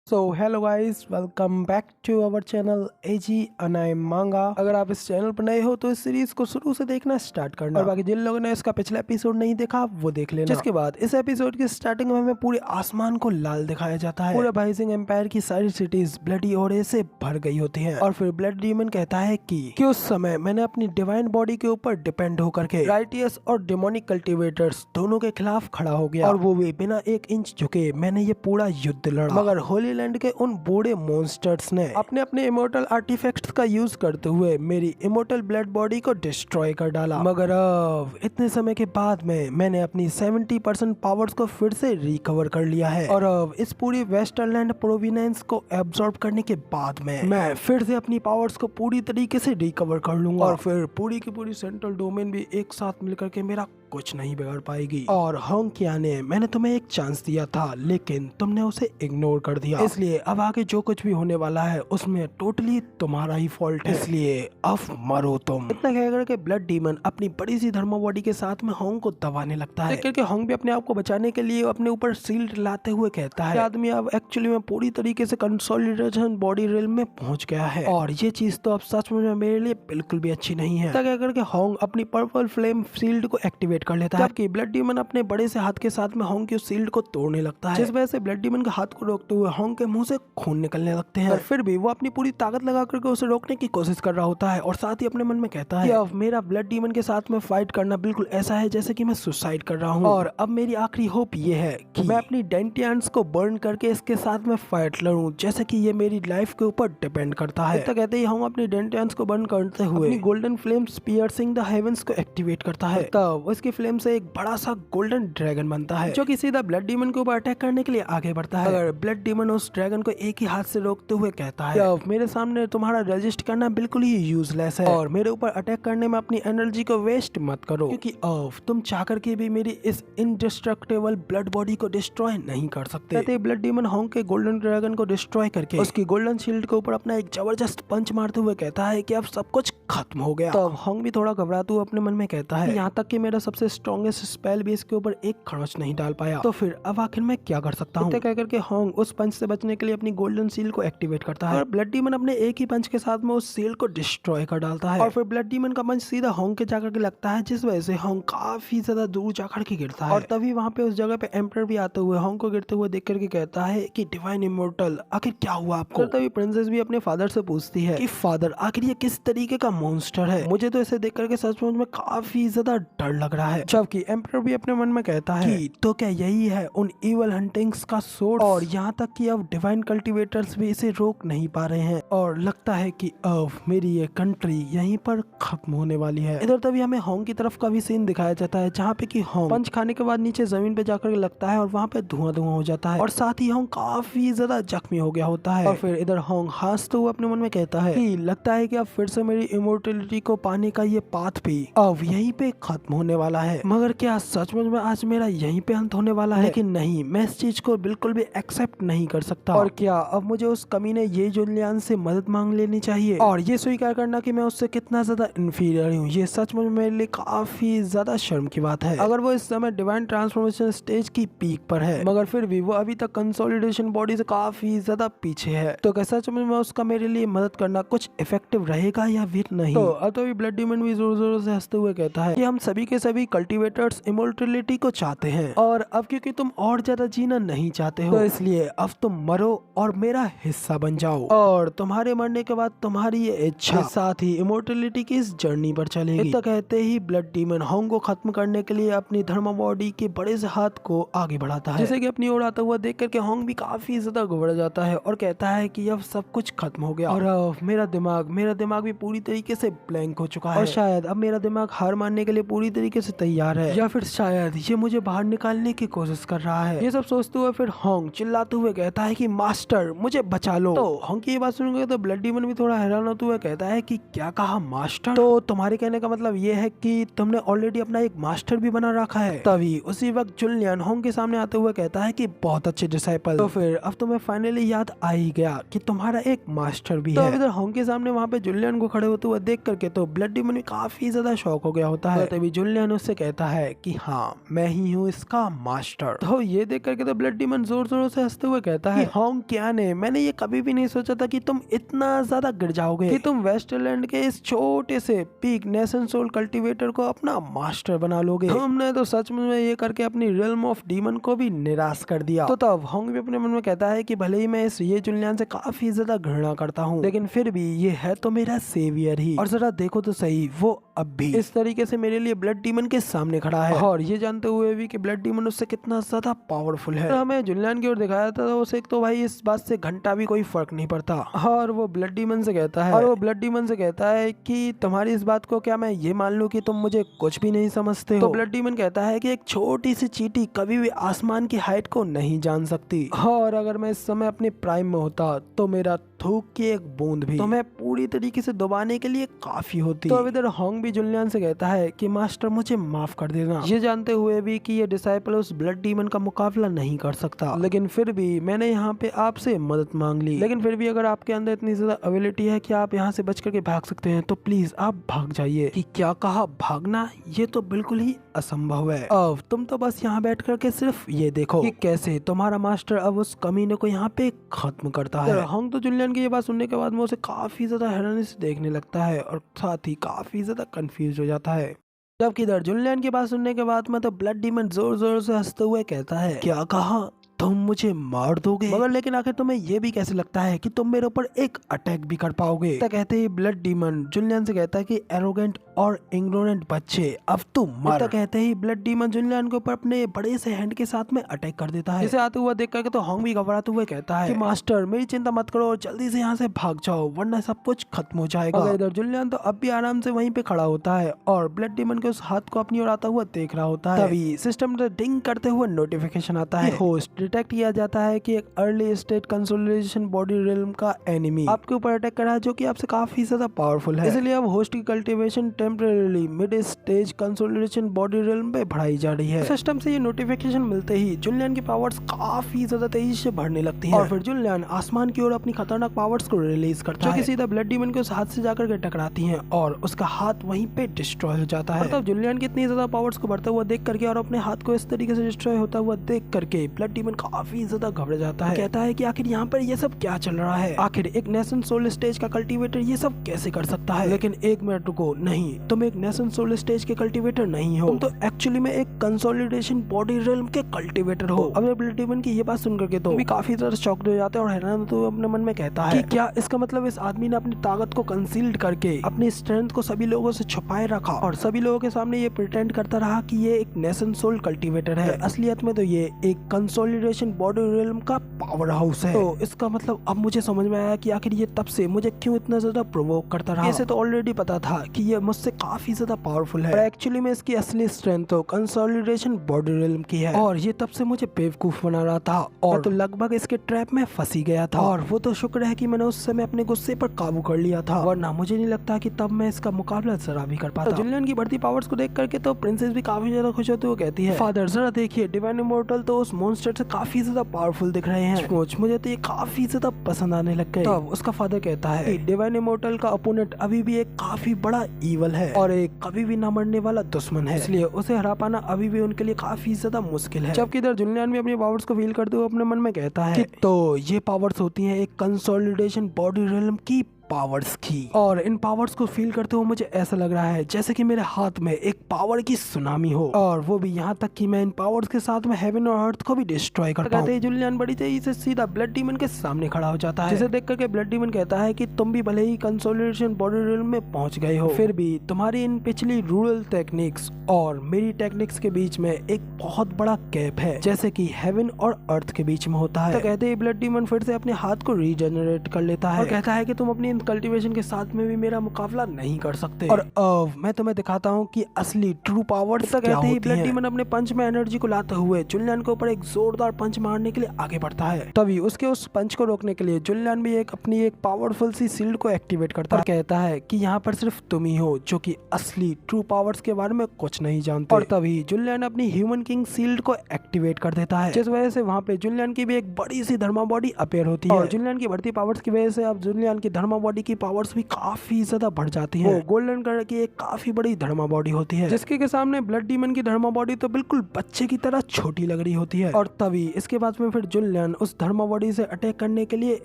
So hello guys, welcome back to our channel एजी अनाई मांगा। अगर आप इस चैनल पर नए हो तो इस सीरीज को शुरू से देखना स्टार्ट करना, और बाकी जिन लोगों ने इसका पिछला एपिसोड नहीं देखा वो देख लेना। जिसके बाद इस एपिसोड की स्टार्टिंग में हमें पूरे आसमान को लाल दिखाया जाता है। पूरे बाइजिंग एम्पायर की सारी सिटीज ब्लडी ऑरे से भर गई होती हैं, और फिर ब्लड डीमन कहता है कि उस समय मैंने अपनी डिवाइन बॉडी के ऊपर डिपेंड होकर के राइटियस और डेमोनिक कल्टिवेटर्स दोनों के खिलाफ खड़ा हो गया, और वो भी बिना 1 इंच झुके मैंने ये पूरा युद्ध लड़ा। मगर होली लैंड के उन बूढ़े मॉन्स्टर्स ने अपने इमोर्टल आर्टिफैक्ट्स का यूज करते हुए मेरी इमोर्टल ब्लड बॉडी को डिस्ट्रॉय कर डाला। मगर अब इतने समय के बाद में मैंने अपनी 70% पावर्स को फिर से रिकवर कर लिया है, और अब इस पूरी वेस्टरलैंड प्रोविनेंस को एब्जॉर्ब करने के बाद में मैं फिर से अपनी पावर्स को पूरी तरीके से रिकवर कर लूंगा, और फिर पूरी की पूरी सेंट्रल डोमेन भी एक साथ मिलकर के मेरा कुछ नहीं बिगाड़ पाएगी। और होंकिया ने मैंने तुम्हें एक चांस दिया था, लेकिन तुमने उसे इग्नोर कर दिया, इसलिए अब आगे जो कुछ भी होने वाला है उसमें टोटली तुम्हारा ही फॉल्ट है, इसलिए अब मरो तुम। इतना कहकर के ब्लड डीमन अपनी बड़ी सी धर्मा बॉडी के साथ में होंग को दबाने लगता है, क्योंकि होंग भी अपने आप को बचाने के लिए अपने ऊपर सील्ड लाते हुए कहता है आदमी अब एक्चुअली में पूरी तरीके से कंसोलिडेशन बॉडी रिल्म में पहुंच गया है, और ये चीज तो अब सच में मेरे लिए बिल्कुल भी अच्छी नहीं है। कहकर के होंग अपनी पर्पल फ्लेम शील्ड को एक्टिवेट कर लेता है, जबकि ब्लड डीमन अपने बड़े से हाथ के साथ में होंग की उस शील्ड को तोड़ने लगता है, जिस वजह से ब्लड डीमन के हाथ को रोकते हुए होंग के मुंह से खून निकलने लगते हैं। और फिर भी वो अपनी पूरी ताकत लगा करके उसे रोकने की कोशिश कर रहा होता है, और साथ ही अपने मन में कहता है कि अब मेरा ब्लड डीमन के साथ में फाइट करना बिल्कुल ऐसा है जैसे कि मैं सुसाइड कर रहा हूँ, और अब मेरी आखिरी होप ये है कि मैं अपनी डेंटियंस को बर्न करके इसके साथ में फाइट लड़ूं, जैसे कि ये मेरी लाइफ के ऊपर डिपेंड करता है। इतना कहते ही होंग अपनी डेंटियंस को बर्न करते हुए अपनी golden flames piercing the heavens को एक्टिवेट करता है, तब उसकी फ्लेम से एक बड़ा सा गोल्डन ड्रैगन बनता है, जो कि सीधा ब्लड डीमन के ऊपर अटैक करने के लिए आगे बढ़ता है। अगर ब्लड डीमन उस ड्रैगन को एक ही हाथ से रोकते हुए कहता है अब मेरे सामने तुम्हारा रेजिस्ट करना बिल्कुल ही यूजलेस है, और मेरे ऊपर अटैक करने में अपनी एनर्जी को वेस्ट मत करो, क्योंकि अब तुम चाह करके भी मेरी इस इनडिस्ट्रक्टेबल ब्लड बॉडी को डिस्ट्रॉय नहीं कर सकते। कहते ब्लड डीमन होंग के गोल्डन ड्रैगन को डिस्ट्रॉय करके उसकी गोल्डन शील्ड के ऊपर अपना एक जबरदस्त पंच मारते हुए कहता है कि अब सब कुछ खत्म हो गया। तब होंग भी थोड़ा घबराते हुए अपने मन में कहता है यहाँ तक कि मेरा सबसे स्ट्रॉन्गेस्ट स्पेल भी इसके ऊपर एक खरोच नहीं डाल पाया, तो फिर अब आखिर मैं क्या कर सकता हूँ। कहकर के होंग उस पंच से बचने के लिए अपनी गोल्डन सील को एक्टिवेट करता है, और ब्लड डीमन अपने एक ही पंच के साथ में उस सील को डिस्ट्रॉय कर डालता है, और फिर ब्लड डीमन का पंच सीधा होंग के जाकर के लगता है, जिस वजह से होंग काफी ज्यादा दूर जाकर के गिरता है। और तभी वहाँ पे उस जगह पे एम्परर भी आते हुए होंग को गिरते हुए देख करके कहता है कि डिवाइन इमोर्टल आखिर क्या हुआ आपको। तभी प्रिंसेस भी अपने फादर से पूछती है कि फादर आखिर ये किस तरीके का मॉन्स्टर है, मुझे तो इसे देख करके सचमुच में काफी ज्यादा डर लग रहा है। जबकि एम्परर भी अपने मन में कहता है कि तो क्या यही है उन इवल हंटिंग्स का सोर्स, और यहाँ तक कि अब डिवाइन कल्टीवेटर्स भी इसे रोक नहीं पा रहे हैं, और लगता है कि अब मेरी ये कंट्री यहीं पर खत्म होने वाली है। इधर तभी हमें होंग की तरफ का भी सीन दिखाया जाता है, जहाँ पे कि होंग पंच खाने के बाद नीचे जमीन पे जाकर लगता है, और वहाँ पे धुआं धुआं हो जाता है, और साथ ही होंग काफी ज्यादा जख्मी हो गया होता है। और फिर इधर होंग हंसते हुए अपने मन में कहता है कि लगता है कि अब फिर से मेरी इमोर्टलिटी को पाने का ये पाथ भी अब यहीं पे खत्म होने वाला है। मगर क्या सचमुच में आज मेरा यहीं पे अंत होने वाला है? लेकिन नहीं, मैं इस चीज को बिल्कुल भी एक्सेप्ट नहीं कर सकता, और क्या अब मुझे उस कमीने ये जुलियन से मदद मांग लेनी चाहिए, और ये स्वीकार करना कि मैं उससे कितना ज्यादा इंफीरियर हूँ। ये सचमुच में मेरे लिए काफी ज्यादा शर्म की बात है। अगर वो इस समय डिवाइन ट्रांसफॉर्मेशन स्टेज की पीक पर है, मगर फिर भी वो अभी तक कंसोलिडेशन बॉडी से काफी ज्यादा पीछे है, तो क्या सचमुच में उसका मेरे लिए मदद करना कुछ इफेक्टिव रहेगा या फिर नहीं? तो अब तो ब्लड डीमन भी जोर जोर से हंसते हुए कहता है कि हम सभी के सभी कल्टीवेटर्स इमोर्टलिटी को चाहते हैं, और अब क्योंकि तुम और ज्यादा जीना नहीं चाहते हो, तो इसलिए अब तुम मरो और मेरा हिस्सा बन जाओ, और तुम्हारे मरने के बाद तुम्हारी ये इच्छा साथ ही इमोर्टलिटी की इस जर्नी पर चलेगी। इतना कहते ही ब्लड डीमन होंग को खत्म करने के लिए अपनी धर्मा बॉडी के बड़े से हाथ को आगे बढ़ाता है, जैसे कि अपनी ओर आता हुआ देख करके होंग भी काफी ज्यादा घबरा जाता है, और कहता है कि अब सब कुछ खत्म हो गया, और अब मेरा दिमाग भी पूरी तरीके से ब्लैंक हो चुका है, और शायद अब मेरा दिमाग हार मानने के लिए पूरी तरीके से तैयार है, या फिर शायद ये मुझे बाहर निकालने की कोशिश कर रहा है। ये सब सोचते हुए फिर होंग चिल्लाते हुए कहता है कि मास्टर मुझे बचा लो। तो होंग की ये बात सुनकर तो ब्लड डीमन भी थोड़ा हैरान होते हुए कहता है कि क्या कहा मास्टर? तो तुम्हारे कहने का मतलब ये है कि तुमने ऑलरेडी अपना एक मास्टर भी बना रखा है? तभी उसी वक्त जुलियन होंग के सामने आते हुए कहता है कि बहुत अच्छे डिसाइपल, तो फिर अब तुम्हें फाइनली याद आ ही गया कि तुम्हारा एक मास्टर भी है। तो इधर होंग के सामने वहाँ पे जुलियन को खड़े होते हुए देख करके तो ब्लड डीमन काफी ज्यादा शॉक हो गया होता है। तभी जुलियन उससे कहता है कि हाँ मैं ही हूँ इसका मास्टर। तो ये देख करके तो ब्लड डीमन जोर जोरों से हंसते हुए कहता है, होंग क्यान है, मैंने ये कभी भी नहीं सोचा था कि तुम इतना ज्यादा गिर जाओगे, कि तुम वेस्टलैंड के इस छोटे से पीक नेशन सोल कल्टीवेटर को अपना मास्टर बना लोगे। हमने तो सच में ये करके अपनी रिल्म ऑफ डीमन को भी निराश कर दिया। तो तब होंग भी अपने मन में कहता है कि भले ही मैं इस ये जुलियन से काफी ज्यादा घृणा करता हूँ, लेकिन फिर भी ये है तो मेरा सेवियर ही, और जरा देखो तो सही, वो अब भी इस तरीके से मेरे लिए ब्लड डीमन के सामने खड़ा है, और ये जानते हुए भी कि ब्लड डीमन उससे कितना ज्यादा पावरफुल है। हमें जुलियन की ओर दिखाया था तो उसे तो भाई इस बात से घंटा भी कोई फर्क नहीं पड़ता, और वो ब्लड डीमन से कहता है कि तुम्हारी इस बात को क्या मैं ये मान लूं कि तुम मुझे कुछ भी नहीं समझते हो। तो ब्लड डीमन कहता है कि एक छोटी सी चींटी कभी भी आसमान की हाइट को नहीं जान सकती, और अगर मैं इस समय अपने प्राइम में होता तो मेरा थूक की एक बूंद भी तुम्हें पूरी तरीके से दबाने के लिए काफी होती। तो अब इधर होंग भी जुलियन से कहता है कि मास्टर मुझे माफ कर देना, ये जानते हुए भी कि ये डिसाइपल उस ब्लड डीमन का मुकाबला नहीं कर सकता, लेकिन फिर भी मैंने यहाँ पे आपसे मदद मांग ली, लेकिन फिर भी अगर आपके अंदर इतनी ज्यादा एबिलिटी है कि आप यहाँ से बच करके भाग सकते हैं तो प्लीज आप भाग जाइए। कि क्या कहा भागना, ये तो बिल्कुल ही असंभव है। अब तुम तो बस यहाँ बैठ करके सिर्फ ये देखो कि कैसे तुम्हारा मास्टर अब उस कमीने को यहाँ पे खत्म करता है। होंग तो जुलियन की ये बात सुनने के बाद वो उसे काफी ज्यादा हैरानी से देखने लगता है और साथ ही काफी ज्यादा कंफ्यूज हो जाता है। जबकि इधर जुलियन की बात सुनने के बाद में तो ब्लड डीमन जोर जोर से हंसते हुए कहता है, क्या कहा, तुम मुझे मार दोगे, मगर लेकिन आखिर तुम्हें ये भी कैसे लगता है कि तुम मेरे ऊपर एक अटैक भी कर पाओगे। तो कहते ही ब्लड डीमन जुलियन से कहता है कि एरोगेंट और इग्नोरेंट बच्चे अब तुम मर। तो कहते ही ब्लड डीमन जुलियन के ऊपर अपने बड़े से हैंड के साथ में अटैक कर देता है। इसे आते हुआ देख करके तो होंग भी घबराते हुए कहता है कि मास्टर मेरी चिंता मत करो और जल्दी से यहाँ से भाग जाओ वरना सब कुछ खत्म हो जाएगा। इधर जुलियन तो अब भी आराम से वहीं पे खड़ा होता है और ब्लड डीमन के उस हाथ को अपनी ओर आता हुआ देख रहा होता है। तभी सिस्टम में डिंग करते हुए नोटिफिकेशन आता है, होस्ट डिटेक्ट किया जाता है कि एक early state consolidation body realm का एनिमी आपके ऊपर अटैक कर रहा है, जो कि आपसे काफी ज्यादा पावरफुल है। इसलिए अब होस्ट की cultivation temporarily mid stage consolidation body realm पे बढ़ाई जा रही है। सिस्टम से ये नोटिफिकेशन मिलते ही जुलियन की पावर्स काफी ज्यादा तेजी से बढ़ने लगती है और फिर जुलियन आसमान की ओर अपनी खतरनाक पावर्स को रिलीज करता है, जो कि सीधा ब्लड डीमन के उस हाथ से जाकर के टकराती हैं और उसका हाथ वहीं पे डिस्ट्रॉय हो जाता है। तब जुलियन की इतनी ज्यादा पावर्स को बढ़ता हुआ देख करके और अपने हाथ को इस तरीके से डिस्ट्रॉय होता हुआ देख करके ब्लड डीमन काफी ज्यादा घबरा जाता है। कहता है कि आखिर यहाँ पर ये सब क्या चल रहा है, आखिर एक नेशन सोल स्टेज का कल्टीवेटर ये सब कैसे कर सकता है। लेकिन एक मिनट रुको, नहीं, तुम एक नेशन सोल स्टेज के कल्टीवेटर नहीं हो, तुम तो एक्चुअली में एक कंसोलिडेशन बॉडी रिल्म के कल्टीवेटर हो। अब ब्लड डीमन की ये बात सुन करके तो भी काफी ज्यादा शॉक्ड हो जाते हैं और हैरान होते हुए अपने मन में कहता है कि क्या इसका मतलब इस आदमी ने अपनी ताकत को कंसील्ड करके अपनी स्ट्रेंथ को सभी लोगों से छुपाए रखा और सभी लोगों के सामने ये प्रिटेंड करता रहा कि ये एक नेशन सोल कल्टीवेटर है, असलियत में तो ये एक कंसोलिडेशन बॉडी रिल्म का पावर हाउस है। तो इसका मतलब अब मुझे समझ में आया कि आखिर ये तब से मुझे क्यों इतना ज्यादा प्रोवोक करता रहा। इसे तो ऑलरेडी पता था कि ये मुझसे काफी ज्यादा पावरफुल है, एक्चुअली में इसकी असली स्ट्रेंथ तो कंसोलिडेशन बॉडी रिल्म की है और ये तब से मुझे बेवकूफ बना रहा था और तो लगभग इसके ट्रैप में फंसी गया था। और वो तो शुक्र है कि मैंने उस समय अपने गुस्से पर काबू कर लिया था, वरना मुझे नहीं लगता कि तब मैं इसका मुकाबला जरा भी कर पाता। जुलियन की बढ़ती पावर्स को देख करके तो प्रिंसेस भी काफी ज्यादा खुश होती हुई कहती है, फादर जरा देखिए, डिवाइन इमॉर्टल तो उस मॉन्स्टर से काफी ज्यादा पावरफुल दिख रहे हैं, मुझे तो ये काफी ज्यादा पसंद आने लग गए। तब उसका फादर कहता है कि डिवाइन इमॉर्टल का अपोनेंट अभी भी एक काफी बड़ा ईवल है और एक कभी भी ना मरने वाला दुश्मन है, इसलिए उसे हरा पाना अभी भी उनके लिए काफी ज्यादा मुश्किल है। जबकि इधर जुलियन भी अपनी पावर्स को फील करते हुए अपने मन में कहता है कि तो ये पावर्स होती हैं एक कंसोलिडेशन बॉडी रिल्म की पावर्स की, और इन पावर्स को फील करते हुए मुझे ऐसा लग रहा है जैसे कि मेरे हाथ में एक पावर की सुनामी हो, और वो भी यहाँ तक कि मैं इन पावर्स के साथ में हेवन और अर्थ को भी डिस्ट्रॉय कर पाऊं। कहते ही जुलियन बड़ी तेजी से सीधा ब्लड डीमन के सामने खड़ा हो जाता है, जिसे देख करके ब्लड डीमन कहता है कि तुम भी भले ही कंसोलिडेशन बॉडी रिल्म में पहुंच गए हो, फिर भी तुम्हारी इन पिछली रूरल टेक्निक्स और मेरी टेक्निक्स के बीच में एक बहुत बड़ा गैप है, जैसे कि हेवन और अर्थ के बीच में होता है। तो कहते ही ब्लड डीमन फिर से अपने हाथ को रीजनरेट कर लेता है और कहता है कि तुम अपनी कल्टीवेशन के साथ में भी मेरा मुकाबला नहीं कर सकते, और अब मैं तुम्हें दिखाता हूँ कि असली ट्रू पावर क्या होती है। ब्लड डीमन अपने पंच में एनर्जी को लाते हुए जुलियन के ऊपर एक जोरदार पंच मारने के लिए आगे बढ़ता है। तभी उसके उस पंच को रोकने के लिए जुलियन भी अपनी एक पावरफुल सी शील्ड को एक्टिवेट करता है और कहता है कि यहाँ पर सिर्फ तुम ही हो जो कि असली ट्रू पावर्स के बारे में कुछ नहीं जानते। और तभी जुलियन अपनी ह्यूमन किंग शील्ड को एक्टिवेट कर देता है, जिस वजह से वहाँ पे जुलियन की भी एक बड़ी सी धर्मा बॉडी अपेयर होती है, और जुलियन की बढ़ती पावर्स की वजह से अब जुलियन की धर्मा बॉडी की पावर्स भी काफी ज्यादा बढ़ जाती है। गोल्डन कलर की एक काफी बड़ी धर्मा बॉडी होती है, जिसके के सामने ब्लड डीमन की धर्मा बॉडी तो बिल्कुल बच्चे की तरह छोटी लग रही होती है। और तभी इसके बाद में फिर जुलियन उस धर्मा बॉडी से अटैक करने के लिए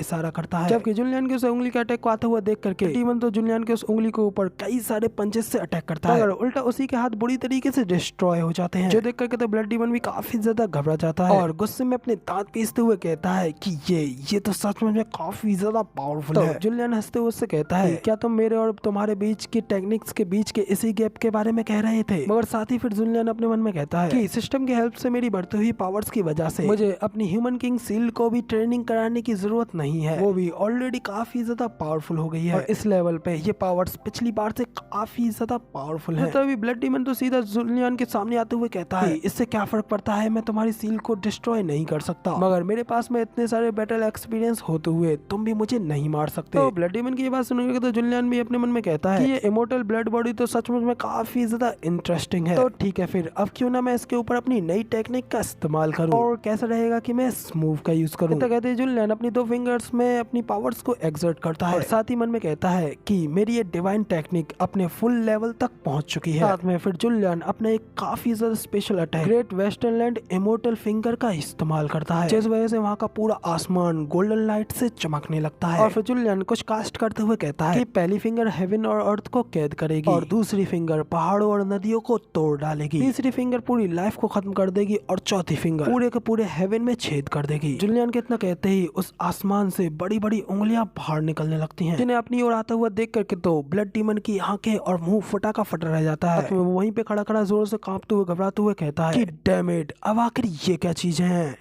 इशारा करता है, जबकि जुलियन के उस उंगली के अटैक को आता हुआ देख करके डीमन तो जुलियन के उस उंगली के ऊपर कई सारे पंचेस से अटैक करता है, और उल्टा उसी के हाथ बुरी तरीके से डिस्ट्रॉय हो जाते हैं, जो देख करके तो ब्लड डीमन भी काफी ज्यादा घबरा जाता है और गुस्से में अपने दांत पीसते हुए कहता है कि ये तो सच में काफी ज्यादा पावरफुल है। जुलियन हंसते हुए उससे कहता है, क्या तुम मेरे और तुम्हारे बीच के टेक्निक्स के बीच के इसी गैप के बारे में कह रहे थे? मगर साथ ही फिर जुलियन अपने मन में कहता है कि सिस्टम की हेल्प से मेरी बढ़ती हुई पावर्स की वजह से मुझे अपनी ह्यूमन किंग सील को भी ट्रेनिंग कराने की जरूरत नहीं है, वो भी ऑलरेडी काफी ज्यादा पावरफुल हो गई है और इस लेवल पे ये पावर्स पिछली बार से काफी ज्यादा पावरफुल है। तभी ब्लड डीमन तो सीधा जुलियन के सामने आते हुए कहता है, इससे क्या फर्क पड़ता है, मैं तुम्हारी सील को डिस्ट्रॉय नहीं कर सकता, मगर मेरे पास में इतने सारे बैटल एक्सपीरियंस होते हुए तुम भी मुझे नहीं मार सकते। तो ब्लड डीमन की ये बात सुनकर तो जुलियन भी अपने मन में कहता है कि ये इमोर्टल ब्लड बॉडी तो सचमुच में काफी ज्यादा इंटरेस्टिंग है, तो ठीक है फिर अब क्यों ना मैं इसके ऊपर अपनी नई टेक्निक का इस्तेमाल करूं, और कैसा रहेगा कि मैं स्मूव का यूज करूं। तो कहते जुलियन अपनी 2 फिंगर्स में अपनी पावर्स को एक्सर्ट करता है और साथ ही मन में कहता है कि मेरी ये डिवाइन टेक्निक अपने फुल लेवल तक पहुंच चुकी है। साथ में फिर जुलियन अपने एक काफी ज्यादा special attack great western land immortal finger का इस्तेमाल करता है, जिस वजह से वहाँ का पूरा आसमान गोल्डन लाइट से चमकने लगता है। और फिर जुलियन कुछ कास्ट करते हुए कहता है कि पहली फिंगर हेवन और अर्थ को कैद करेगी, और दूसरी फिंगर पहाड़ों और नदियों को तोड़ डालेगी, तीसरी फिंगर पूरी लाइफ को खत्म कर देगी, और चौथी फिंगर पूरे के पूरे हेवन में छेद कर देगी। जुलियन के इतना कहते ही उस आसमान से बड़ी बड़ी उंगलियां बाहर निकलने लगती हैं, जिन्हें अपनी ओर आता हुआ देख करके तो ब्लड डीमन की आंखें और मुंह फटा का फटा रह जाता है। वो वहीं पे खड़ा खड़ा जोर से कांपते हुए घबराते हुए कहता है कि डैम इट, अब आखिर ये क्या चीजें हैं।